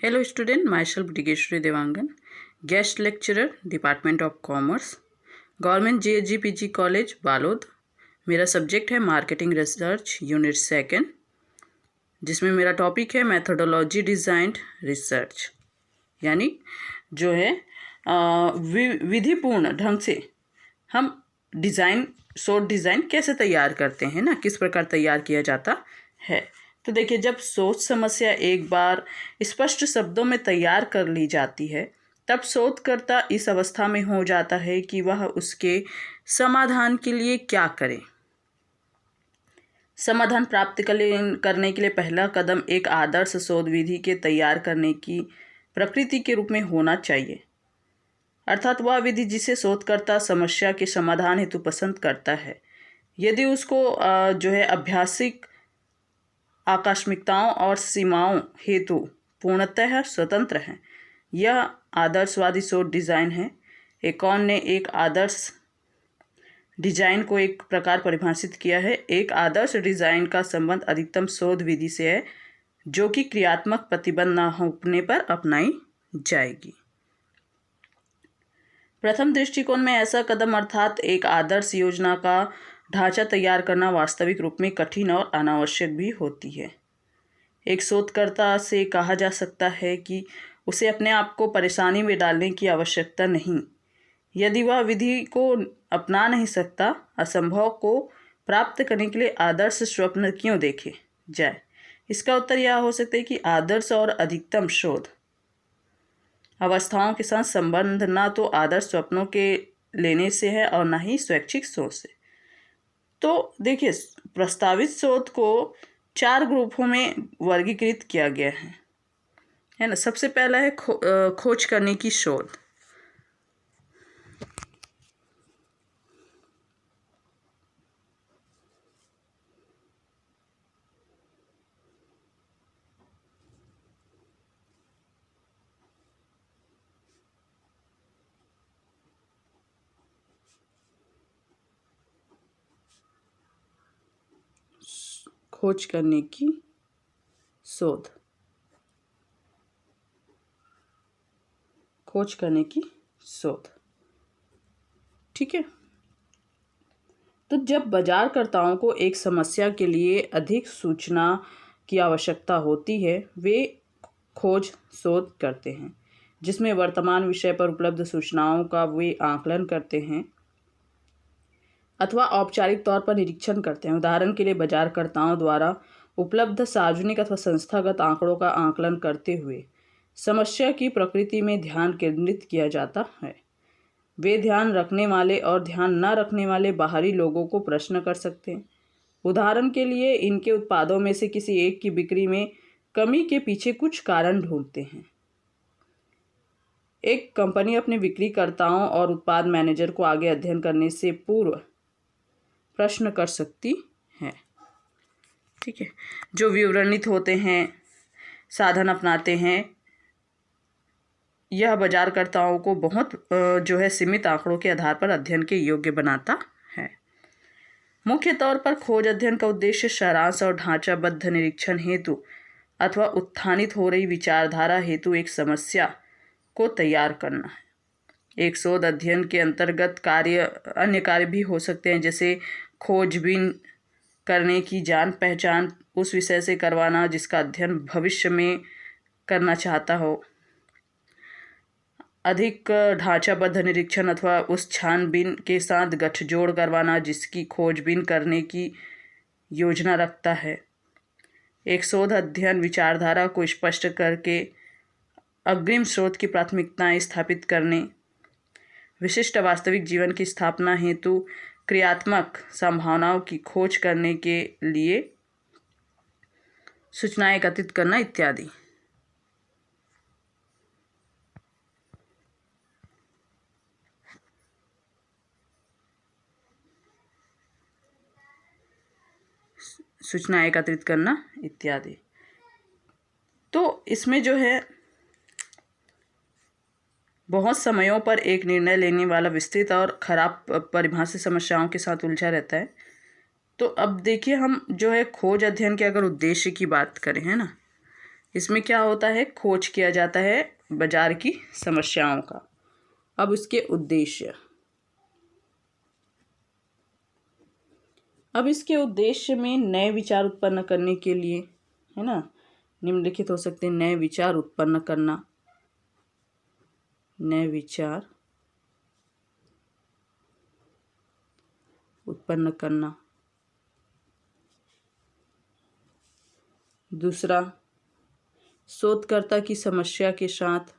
Hello student, myself Digeshwari Devangan, guest lecturer, Department of Commerce, government JHG PG college Balod. मेरा subject है marketing research unit second, जिसमें मेरा topic है methodology designed research, यानी जो है विधिपूर्ण ढंग से हम शोध डिज़ाइन कैसे तैयार करते हैं ना, किस प्रकार तैयार किया जाता है। तो देखिए, जब शोध समस्या एक बार स्पष्ट शब्दों में तैयार कर ली जाती है, तब शोधकर्ता इस अवस्था में हो जाता है कि वह उसके समाधान के लिए क्या करे। समाधान प्राप्त करने के लिए पहला कदम एक आदर्श शोध विधि के तैयार करने की प्रकृति के रूप में होना चाहिए, अर्थात वह विधि जिसे शोधकर्ता समस्या के समाधान हेतु पसंद करता है, यदि उसको जो है अभ्यासिक आकस्मिकताओं और सीमाओं हेतु पूर्णतः स्वतंत्र है। यह आदर्शवादी शोध डिज़ाइन है। एकॉन ने एक आदर्श डिजाइन को एक प्रकार परिभाषित किया है। एक आदर्श डिजाइन का संबंध अधिकतम शोध विधि से है, जो कि क्रियात्मक प्रतिबंध न होने पर अपनाई जाएगी। प्रथम दृष्टिकोण में ऐसा कदम अर्थात एक आदर्श योजना का ढांचा तैयार करना वास्तविक रूप में कठिन और अनावश्यक भी होती है। एक शोधकर्ता से कहा जा सकता है कि उसे अपने आप को परेशानी में डालने की आवश्यकता नहीं। यदि वह विधि को अपना नहीं सकता, असंभव को प्राप्त करने के लिए आदर्श स्वप्न क्यों देखे जाए। इसका उत्तर यह हो सकता है कि आदर्श और अधिकतम शोध अवस्थाओं के साथ संबंध ना तो आदर्श स्वप्नों के लेने से है और ना ही स्वैच्छिक सोच से। तो देखिए, प्रस्तावित शोध को 4 ग्रुपों में वर्गीकृत किया गया है ना। सबसे पहला है खोज करने की शोध। खोज करने की शोध, खोज करने की शोध, ठीक है। तो जब बाजारकर्ताओं को एक समस्या के लिए अधिक सूचना की आवश्यकता होती है, वे खोज शोध करते हैं, जिसमें वर्तमान विषय पर उपलब्ध सूचनाओं का वे आकलन करते हैं अथवा औपचारिक तौर पर निरीक्षण करते हैं। उदाहरण के लिए, बाजारकर्ताओं द्वारा उपलब्ध सार्वजनिक अथवा संस्थागत आंकड़ों का आकलन करते हुए समस्या की प्रकृति में ध्यान केंद्रित किया जाता है। वे ध्यान रखने वाले और ध्यान न रखने वाले बाहरी लोगों को प्रश्न कर सकते हैं। उदाहरण के लिए, इनके उत्पादों में से किसी एक की बिक्री में कमी के पीछे कुछ कारण ढूंढते हैं। एक कंपनी अपने बिक्रीकर्ताओं और उत्पाद मैनेजर को आगे अध्ययन करने से पूर्व प्रश्न कर सकती है, ठीक है। जो विवरणित होते हैं, साधन अपनाते हैं, यह बाजारकर्ताओं को बहुत जो है सीमित आंकड़ों के आधार पर अध्ययन के योग्य बनाता है। मुख्य तौर पर खोज अध्ययन का उद्देश्य सारांश और ढांचाबद्ध निरीक्षण हेतु अथवा उत्थानित हो रही विचारधारा हेतु एक समस्या को तैयार करना है। एक शोध अध्ययन के अंतर्गत अन्य कार्य भी हो सकते हैं, जैसे खोजबीन करने की जान पहचान उस विषय से करवाना जिसका अध्ययन भविष्य में करना चाहता हो, अधिक ढांचाबद्ध निरीक्षण अथवा उस छानबीन के साथ गठजोड़ करवाना जिसकी खोजबीन करने की योजना रखता है। एक शोध अध्ययन विचारधारा को स्पष्ट करके अग्रिम शोध की प्राथमिकताएं स्थापित करने, विशिष्ट वास्तविक जीवन की स्थापना हेतु क्रियात्मक संभावनाओं की खोज करने के लिए सूचनाएं एकत्रित करना इत्यादि। सूचनाएं एकत्रित करना इत्यादि। तो इसमें जो है बहुत समयों पर एक निर्णय लेने वाला विस्तृत और खराब परिभाषित समस्याओं के साथ उलझा रहता है। तो अब देखिए, हम जो है खोज अध्ययन के अगर उद्देश्य की बात करें, है ना, इसमें क्या होता है, खोज किया जाता है बाजार की समस्याओं का। अब इसके उद्देश्य, अब इसके उद्देश्य में नए विचार उत्पन्न करने के लिए, है ना, निम्नलिखित हो सकते हैं। नए विचार उत्पन्न करना, नए विचार उत्पन्न करना। दूसरा, शोधकर्ता की समस्या के साथ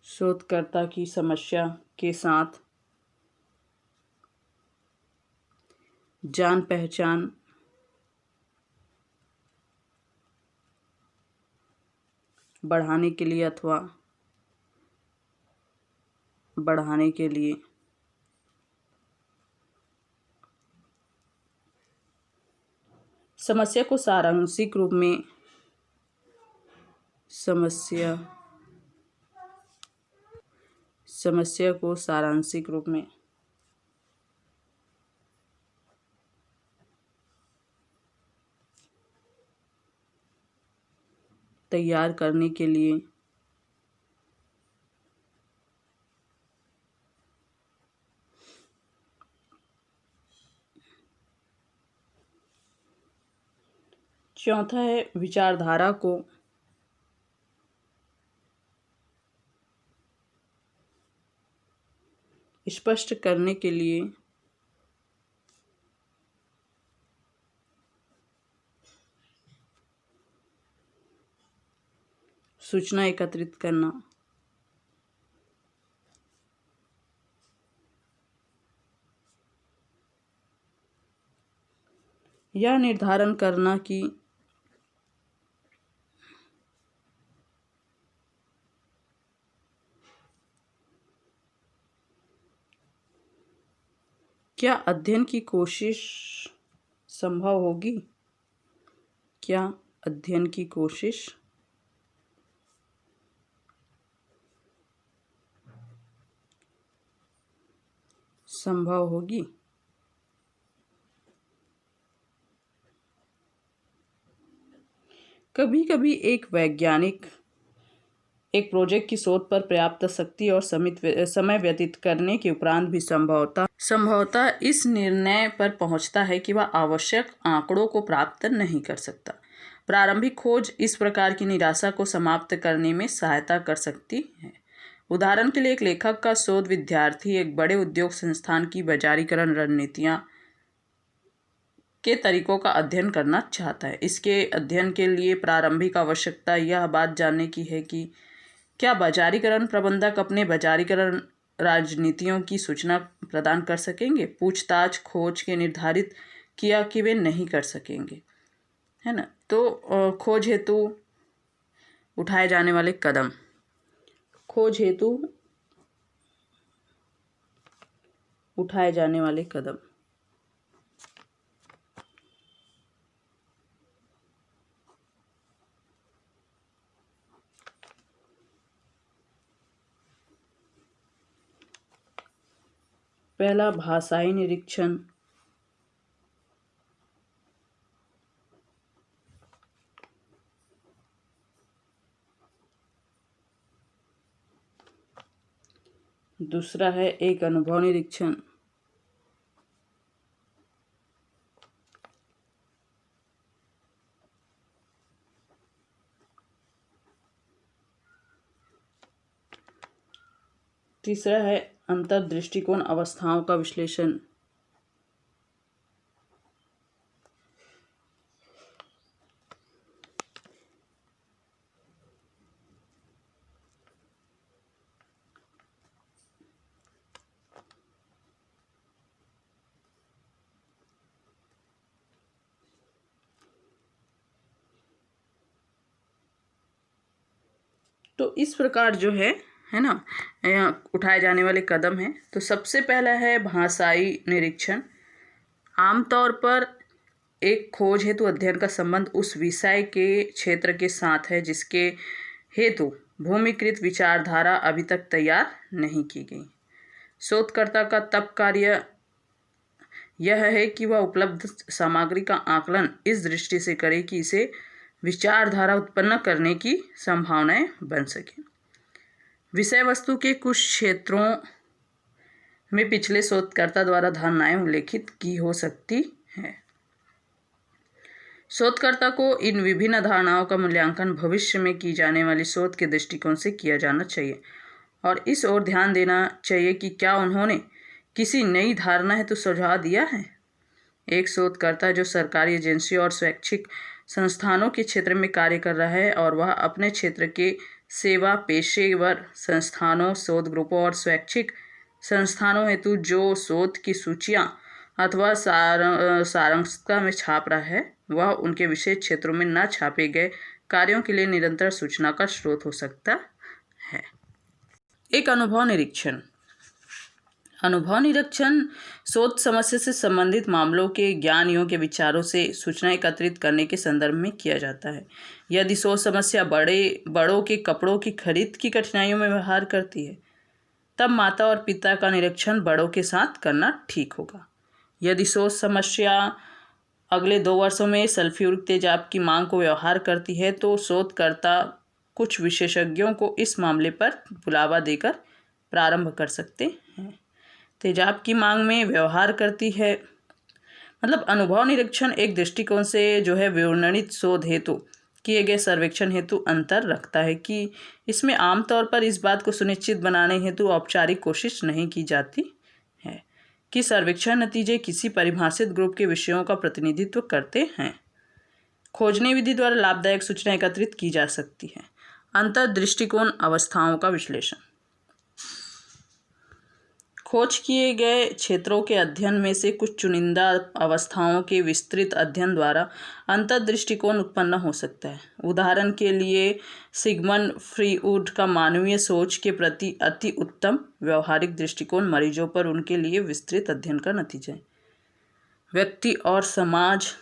शोधकर्ता की समस्या के साथ जान पहचान बढ़ाने के लिए अथवा बढ़ाने के लिए समस्या को सारांशिक रूप में समस्या को सारांशिक रूप में तैयार करने के लिए चौथा है विचारधारा को स्पष्ट करने के लिए सूचना एकत्रित करना। यह निर्धारण करना कि क्या अध्ययन की कोशिश संभव होगी, क्या अध्ययन की कोशिश संभव होगी। कभी कभी एक वैज्ञानिक एक प्रोजेक्ट की शोध पर पर्याप्त शक्ति और समय व्यतीत करने के उपरांत भी संभवतः इस निर्णय पर पहुंचता है कि वह आवश्यक आंकड़ों को प्राप्त नहीं कर सकता। प्रारंभिक खोज इस प्रकार की निराशा को समाप्त करने में सहायता कर सकती है। उदाहरण के लिए, एक लेखक का शोध विद्यार्थी एक बड़े उद्योग संस्थान की बाजारीकरण रणनीतियां के तरीकों का अध्ययन करना चाहता है। इसके अध्ययन के लिए प्रारंभिक आवश्यकता यह बात जानने की है कि क्या बाजारीकरण प्रबंधक अपने बाजारीकरण रणनीतियों की सूचना प्रदान कर सकेंगे। पूछताछ खोज के निर्धारित किया कि वे नहीं कर सकेंगे, है ना। तो खोज हेतु उठाए जाने वाले कदम, खोज हेतु उठाए जाने वाले कदम। पहला, भाषाई निरीक्षण। दूसरा है एक अनुभव निरीक्षण। तीसरा है अंतर्दृष्टिकोण अवस्थाओं का विश्लेषण। तो इस प्रकार जो है ना, उठाए जाने वाले कदम हैं। तो सबसे पहला है भाषाई निरीक्षण। आमतौर पर एक खोज हेतु अध्ययन का संबंध उस विषय के क्षेत्र के साथ है जिसके हेतु भूमिकृत विचारधारा अभी तक तैयार नहीं की गई। शोधकर्ता का तब कार्य यह है कि वह उपलब्ध सामग्री का आकलन इस दृष्टि से करे कि इसे विचारधारा उत्पन्न करने की संभावनाएं बन सके। विषय वस्तु के कुछ क्षेत्रों में पिछले शोधकर्ता द्वारा धारणाएं उल्लेखित की हो सकती हैं। शोधकर्ता को इन विभिन्न धारणाओं का मूल्यांकन भविष्य में की जाने वाली शोध के दृष्टिकोण से किया जाना चाहिए और इस ओर ध्यान देना चाहिए कि क्या उन्होंने किसी नई धारणा हेतु सुझाव दिया है। एक शोधकर्ता जो सरकारी एजेंसियों और स्वैच्छिक संस्थानों के क्षेत्र में कार्य कर रहा है और वह अपने क्षेत्र के सेवा पेशेवर संस्थानों, शोध ग्रुपों और स्वैच्छिक संस्थानों हेतु जो शोध की सूचियां अथवा सारांशिका में छाप रहा है, वह उनके विशेष क्षेत्रों में न छापे गए कार्यों के लिए निरंतर सूचना का स्रोत हो सकता है। एक अनुभव निरीक्षण। अनुभव निरीक्षण शोध समस्या से संबंधित मामलों के ज्ञानियों के विचारों से सूचना एकत्रित करने के संदर्भ में किया जाता है। यदि शोध समस्या बड़ों के कपड़ों की खरीद की कठिनाइयों में व्यवहार करती है, तब माता और पिता का निरीक्षण बड़ों के साथ करना ठीक होगा। यदि शोध समस्या अगले 2 वर्षों में सल्फ्यूरिक तेजाब की मांग को व्यवहार करती है, तो शोधकर्ता कुछ विशेषज्ञों को इस मामले पर बुलावा देकर प्रारंभ कर सकते हैं। तेजाब की मांग में व्यवहार करती है, मतलब अनुभव निरीक्षण एक दृष्टिकोण से जो है विवर्णित शोध हेतु किए गए सर्वेक्षण हेतु अंतर रखता है कि इसमें आमतौर पर इस बात को सुनिश्चित बनाने हेतु औपचारिक कोशिश नहीं की जाती है कि सर्वेक्षण नतीजे किसी परिभाषित ग्रुप के विषयों का प्रतिनिधित्व करते हैं। खोजने विधि द्वारा लाभदायक सूचना एकत्रित की जा सकती है। अंतर्दृष्टिकोण अवस्थाओं का विश्लेषण। खोज किए गए क्षेत्रों के अध्ययन में से कुछ चुनिंदा अवस्थाओं के विस्तृत अध्ययन द्वारा अंतर्दृष्टिकोण उत्पन्न हो सकता है। उदाहरण के लिए सिगमंड फ्रीउड का मानवीय सोच के प्रति अति उत्तम व्यवहारिक दृष्टिकोण मरीजों पर उनके लिए विस्तृत अध्ययन का नतीजा है। व्यक्ति और समाज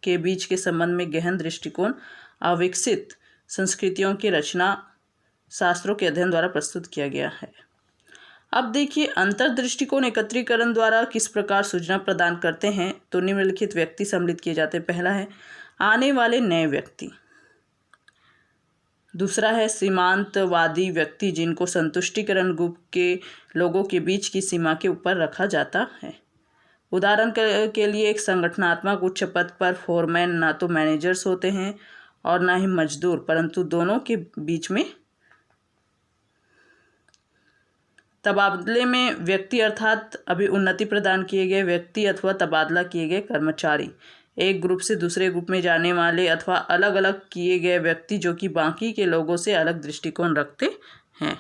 के बीच के संबंध में गहन दृष्टिकोण अविकसित संस्कृतियों की रचना शास्त्रों के अध्ययन द्वारा प्रस्तुत किया गया है। अब देखिए अंतर्दृष्टिकोण एकत्रीकरण द्वारा किस प्रकार सूचना प्रदान करते हैं, तो निम्नलिखित व्यक्ति सम्मिलित किए जाते हैं। पहला है आने वाले नए व्यक्ति, दूसरा है सीमांतवादी व्यक्ति जिनको संतुष्टिकरण ग्रुप के लोगों के बीच की सीमा के ऊपर रखा जाता है। उदाहरण के लिए एक संगठनात्मक उच्च पद पर फोरमैन ना तो मैनेजर्स होते हैं और ना ही मजदूर, परंतु दोनों के बीच में तबादले में व्यक्ति अर्थात अभी उन्नति प्रदान किए गए व्यक्ति अथवा तबादला किए गए कर्मचारी, एक ग्रुप से दूसरे ग्रुप में जाने वाले अथवा अलग अलग किए गए व्यक्ति जो कि बाकी के लोगों से अलग दृष्टिकोण रखते हैं।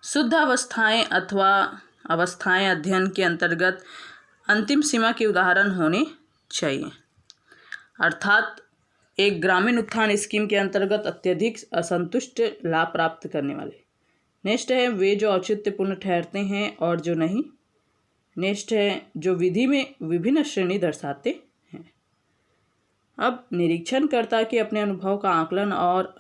शुद्ध अवस्थाएं अथवा अवस्थाएं अध्ययन के अंतर्गत अंतिम सीमा के उदाहरण होने चाहिए, अर्थात एक ग्रामीण उत्थान स्कीम के अंतर्गत अत्यधिक असंतुष्ट लाभ प्राप्त करने वाले। नेक्स्ट है वे जो औचित्यपूर्ण ठहरते हैं और जो नहीं। नेक्स्ट है जो विधि में विभिन्न श्रेणी दर्शाते हैं। अब निरीक्षणकर्ता के अपने अनुभव का आकलन और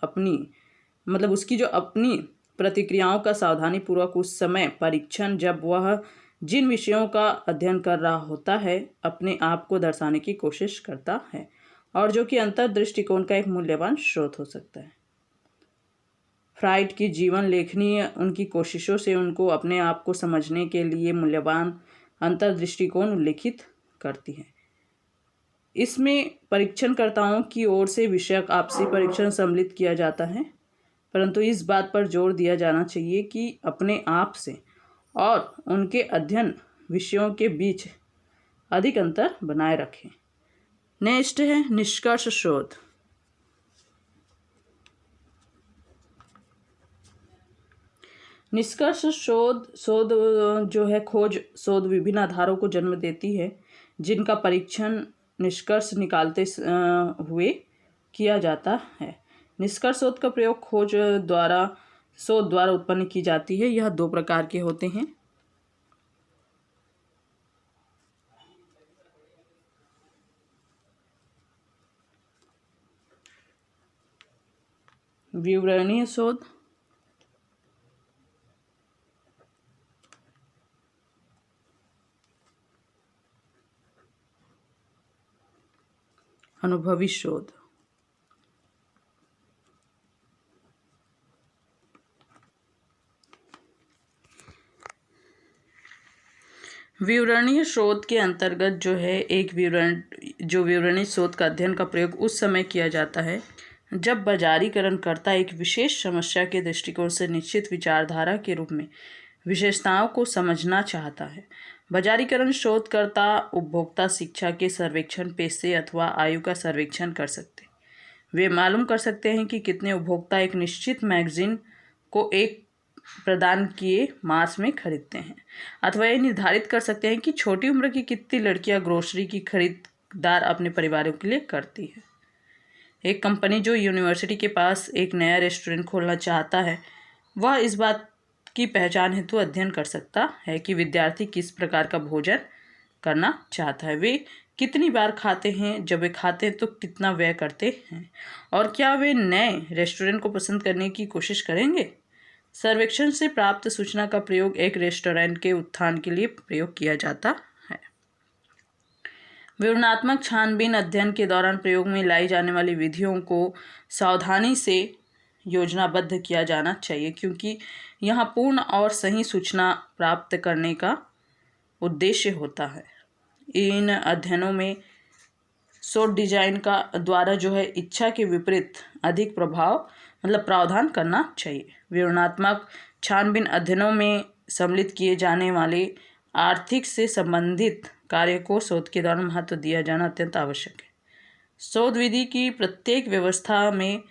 उसकी जो अपनी प्रतिक्रियाओं का सावधानीपूर्वक उस समय परीक्षण जब वह जिन विषयों का अध्ययन कर रहा होता है अपने आप को दर्शाने की कोशिश करता है और जो कि अंतर्दृष्टिकोण का एक मूल्यवान स्रोत हो सकता है। फ्राइड की जीवन लेखनी उनकी कोशिशों से उनको अपने आप को समझने के लिए मूल्यवान अंतर्दृष्टिकोण उल्लेखित करती है। इसमें परीक्षणकर्ताओं की ओर से विषयक आपसी परीक्षण सम्मिलित किया जाता है, परंतु इस बात पर जोर दिया जाना चाहिए कि अपने आप से और उनके अध्ययन विषयों के बीच अधिक अंतर बनाए रखें। नेक्स्ट है निष्कर्ष शोध। निष्कर्ष शोध जो है खोज शोध विभिन्न आधारों को जन्म देती है जिनका परीक्षण निष्कर्ष निकालते हुए किया जाता है। निष्कर्ष शोध का प्रयोग शोध द्वारा उत्पन्न की जाती है। यह 2 प्रकार के होते हैं। विवरणीय शोध अनुभवी शोध। विवरणीय शोध के अंतर्गत जो है एक विवरणीय शोध का अध्ययन का प्रयोग उस समय किया जाता है जब बाजारीकरणकर्ता एक विशेष समस्या के दृष्टिकोण से निश्चित विचारधारा के रूप में विशेषताओं को समझना चाहता है। बाजारीकरण शोधकर्ता उपभोक्ता शिक्षा के सर्वेक्षण, पेशे अथवा आयु का सर्वेक्षण कर सकते हैं। वे मालूम कर सकते हैं कि कितने उपभोक्ता एक निश्चित मैगजीन को एक प्रदान किए मास में खरीदते हैं, अथवा ये निर्धारित कर सकते हैं कि छोटी उम्र की कितनी लड़कियां ग्रोसरी की खरीदार अपने परिवारों के लिए करती है। एक कंपनी जो यूनिवर्सिटी के पास एक नया रेस्टोरेंट खोलना चाहता है, वह इस बात की पहचान हेतु अध्ययन कर सकता है कि विद्यार्थी किस प्रकार का भोजन करना चाहता है, वे कितनी बार खाते हैं, जब वे खाते हैं तो कितना व्यय करते हैं, और क्या वे नए रेस्टोरेंट को पसंद करने की कोशिश करेंगे। सर्वेक्षण से प्राप्त सूचना का प्रयोग एक रेस्टोरेंट के उत्थान के लिए प्रयोग किया जाता है। विवरणात्मक छानबीन अध्ययन के दौरान प्रयोग में लाई जाने वाली विधियों को सावधानी से योजनाबद्ध किया जाना चाहिए, क्योंकि यहाँ पूर्ण और सही सूचना प्राप्त करने का उद्देश्य होता है। इन अध्ययनों में शोध डिजाइन का द्वारा जो है इच्छा के विपरीत अधिक प्रावधान करना चाहिए। विवरणात्मक छानबीन अध्ययनों में सम्मिलित किए जाने वाले आर्थिक से संबंधित कार्य को शोध के दौरान महत्व दिया जाना अत्यंत आवश्यक है। शोध विधि की प्रत्येक व्यवस्था में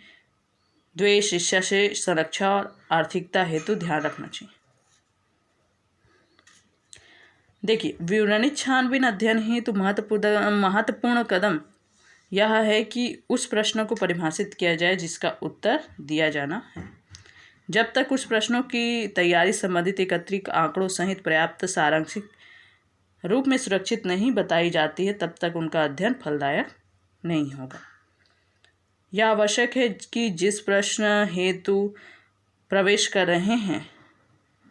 द्वेष, ईर्ष्या से संरक्षा और आर्थिकता हेतु ध्यान रखना चाहिए। देखिए, विवरणित छानबीन अध्ययन हेतु महत्वपूर्ण कदम यह है कि उस प्रश्न को परिभाषित किया जाए जिसका उत्तर दिया जाना है। जब तक उस प्रश्नों की तैयारी संबंधित एकत्रित आंकड़ों सहित पर्याप्त सारांशिक रूप में सुरक्षित नहीं बताई जाती है, तब तक उनका अध्ययन फलदायक नहीं होगा। यह आवश्यक है कि जिस प्रश्न हेतु प्रवेश कर रहे हैं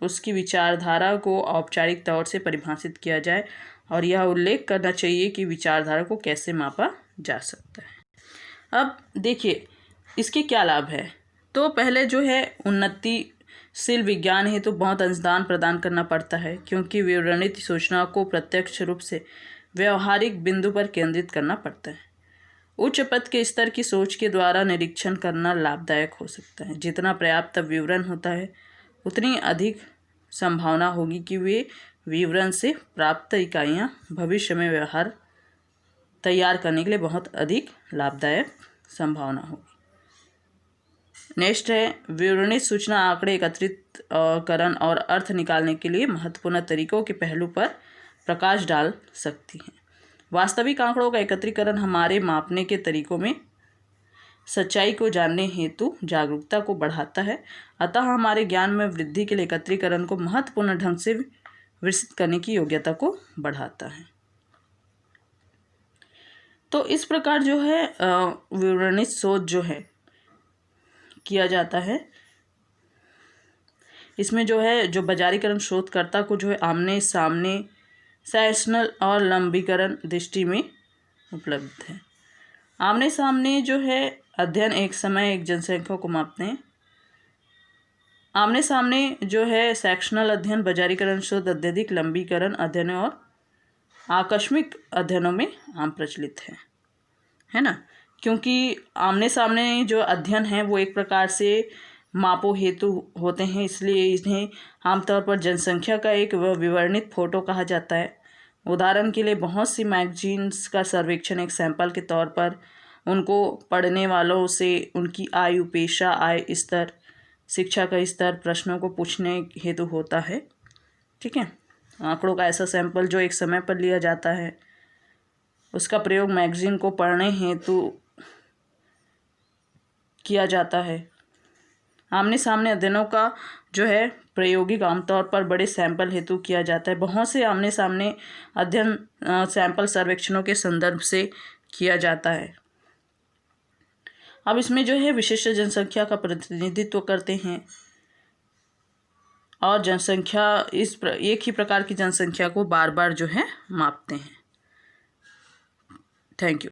उसकी विचारधारा को औपचारिक तौर से परिभाषित किया जाए, और यह उल्लेख करना चाहिए कि विचारधारा को कैसे मापा जा सकता है। अब देखिए इसके क्या लाभ है। तो पहले जो है उन्नतिशील विज्ञान है तो बहुत अंशदान प्रदान करना पड़ता है, क्योंकि विवरणित सूचना को प्रत्यक्ष रूप से व्यवहारिक बिंदु पर केंद्रित करना पड़ता है। उच्च पद के स्तर की सोच के द्वारा निरीक्षण करना लाभदायक हो सकता है। जितना पर्याप्त विवरण होता है उतनी अधिक संभावना होगी कि वे विवरण से प्राप्त इकाइयाँ भविष्य में व्यवहार तैयार करने के लिए बहुत अधिक लाभदायक संभावना होगी। नेक्स्ट है विवरणित सूचना आंकड़े एकत्रित करण और अर्थ निकालने के लिए महत्वपूर्ण तरीकों के पहलू पर प्रकाश डाल सकती हैं। वास्तविक आंकड़ों का एकत्रीकरण हमारे मापने के तरीकों में सच्चाई को जानने हेतु जागरूकता को बढ़ाता है, अतः हमारे ज्ञान में वृद्धि के लिए एकत्रीकरण को महत्वपूर्ण ढंग से विकसित करने की योग्यता को बढ़ाता है। तो इस प्रकार जो है विवरणित शोध जो है किया जाता है। इसमें जो है जो बाजारीकरण शोधकर्ता को जो है आमने सामने सेशनल और लंबीकरण दृष्टि में उपलब्ध है। आमने सामने जो है अध्ययन एक समय एक जनसंख्या को मापते हैं। आमने सामने जो है सेक्शनल अध्ययन बाजारीकरण शोध अत्यधिक लंबीकरण अध्ययनों और आकस्मिक अध्ययनों में आम प्रचलित है ना, क्योंकि आमने सामने जो अध्ययन है वो एक प्रकार से मापो हेतु होते हैं, इसलिए इन्हें आमतौर पर जनसंख्या का एक विवरणित फोटो कहा जाता है। उदाहरण के लिए बहुत सी मैगजीन्स का सर्वेक्षण एक सैंपल के तौर पर उनको पढ़ने वालों से उनकी आयु, पेशा, आय स्तर, शिक्षा का स्तर प्रश्नों को पूछने हेतु होता है। ठीक है, आंकड़ों का ऐसा सैंपल जो एक समय पर लिया जाता है, उसका प्रयोग मैगजीन को पढ़ने हेतु किया जाता है। आमने सामने अध्ययनों का जो है प्रायोगिक आमतौर पर बड़े सैंपल हेतु किया जाता है। बहुत से आमने सामने अध्ययन सैंपल सर्वेक्षणों के संदर्भ से किया जाता है। अब इसमें जो है विशिष्ट जनसंख्या का प्रतिनिधित्व करते हैं और जनसंख्या एक ही प्रकार की जनसंख्या को बार बार जो है मापते हैं। Thank you.